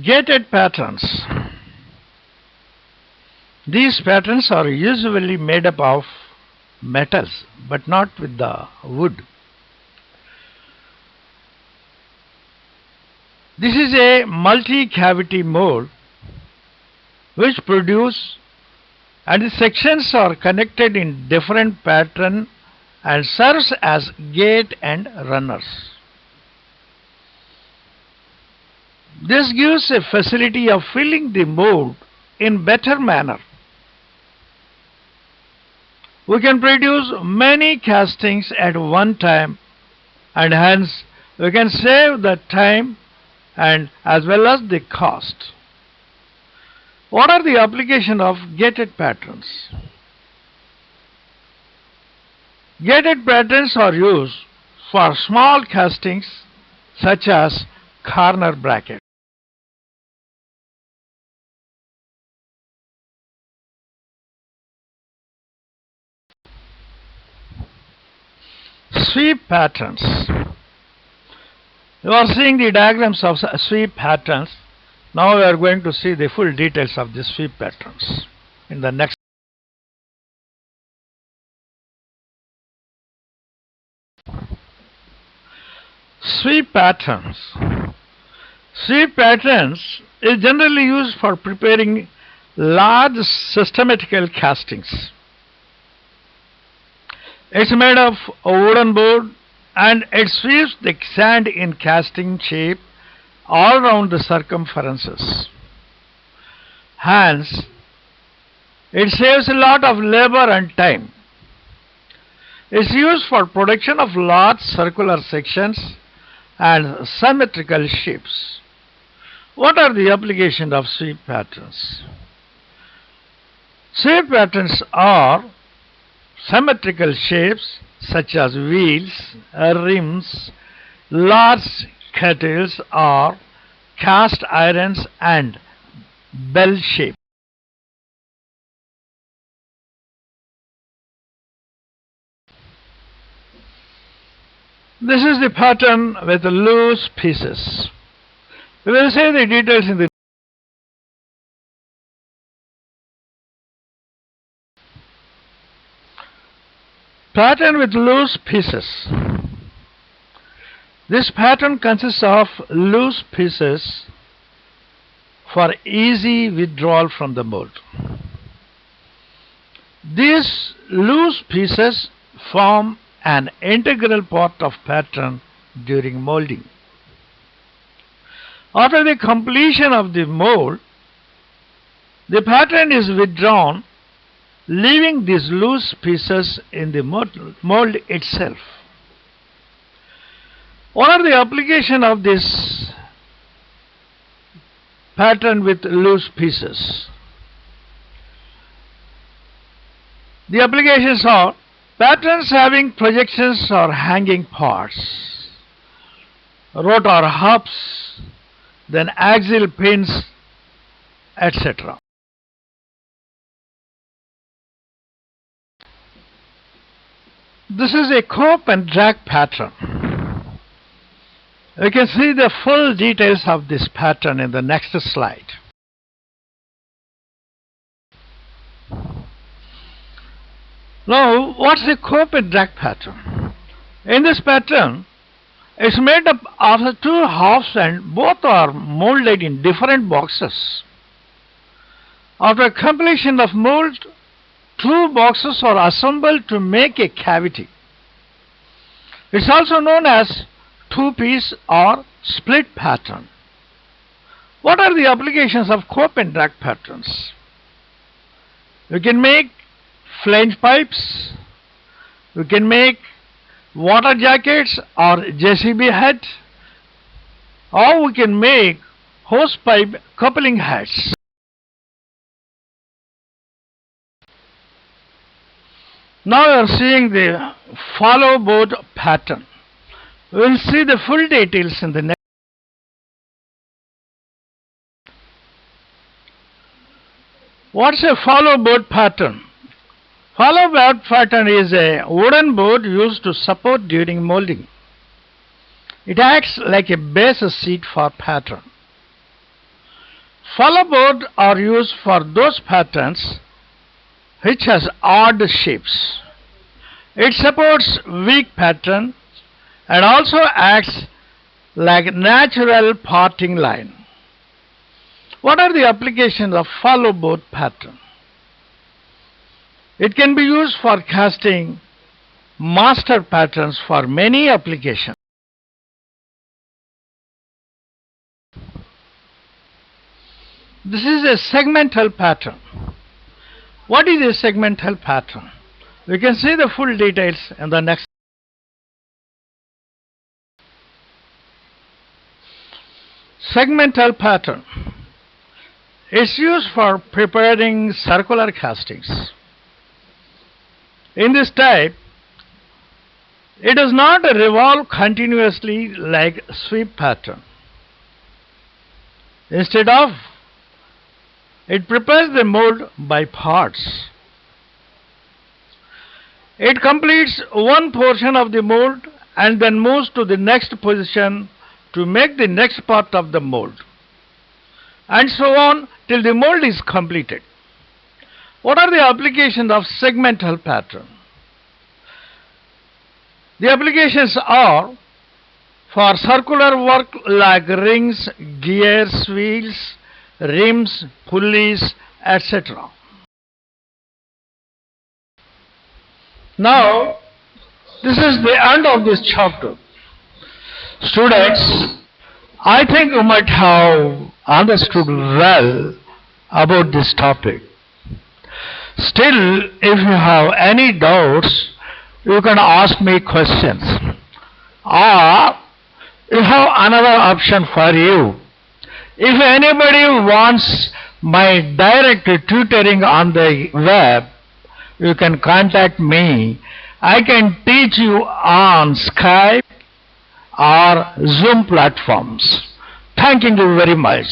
Gated patterns. These patterns are usually made up of metals, but not with the wood. This is a multi-cavity mold which produce, and the sections are connected in different pattern and serves as gate and runners. This gives a facility of filling the mold in better manner. We can produce many castings at one time, and hence we can save the time and as well as the cost. What are the application of gated patterns? Gated patterns are used for small castings such as corner bracket. Sweep patterns. You are seeing the diagrams of sweep patterns. Now we are going to see the full details of the sweep patterns in the next. Sweep patterns. Sweep patterns is generally used for preparing large systematical castings. It's made of a wooden board and it sweeps the sand in casting shape all around the circumferences. Hence, it saves a lot of labor and time. It's used for production of large circular sections and symmetrical shapes. What are the applications of sweep patterns? Sweep patterns are symmetrical shapes such as wheels, rims, large kettles or cast irons and bell shape. This is the pattern with loose pieces. We will see the details in the pattern with loose pieces. This pattern consists of loose pieces for easy withdrawal from the mold. These loose pieces form an integral part of pattern during molding. After the completion of the mold, the pattern is withdrawn, leaving these loose pieces in the mold itself. What are the applications of this pattern with loose pieces? The applications are patterns having projections or hanging parts, rotor hubs, then axial pins, etc. This is a cope and drag pattern. You can see the full details of this pattern in the next slide. Now, what's a cope and drag pattern? In this pattern, it's made up of two halves and both are molded in different boxes. After completion of mold, two boxes are assembled to make a cavity. It's also known as two-piece or split pattern. What are the applications of cope and drag patterns? You can make flange pipes, you can make water jackets or JCB head, or we can make hose pipe coupling heads. Now you are seeing the follow board pattern. We will see the full details in the next. What's a follow board pattern? Follow board pattern is a wooden board used to support during molding. It acts like a base sheet for pattern. Follow board are used for those patterns which has odd shapes. It supports weak pattern and also acts like natural parting line. What are the applications of follow board pattern? It can be used for casting master patterns for many applications. This is a segmental pattern. What is a segmental pattern? We can see the full details in the next. Segmental pattern is used for preparing circular castings. In this type, it does not revolve continuously like sweep pattern. Instead of, it prepares the mold by parts. It completes one portion of the mold and then moves to the next position to make the next part of the mold, and so on till the mold is completed. What are the applications of segmental pattern? The applications are for circular work like rings, gears, wheels, rims, pulleys, etc. Now, this is the end of this chapter. Students, I think you might have understood well about this topic. Still, if you have any doubts, you can ask me questions. Or, you have another option for you. If anybody wants my direct tutoring on the web, you can contact me. I can teach you on Skype or Zoom platforms. Thank you very much.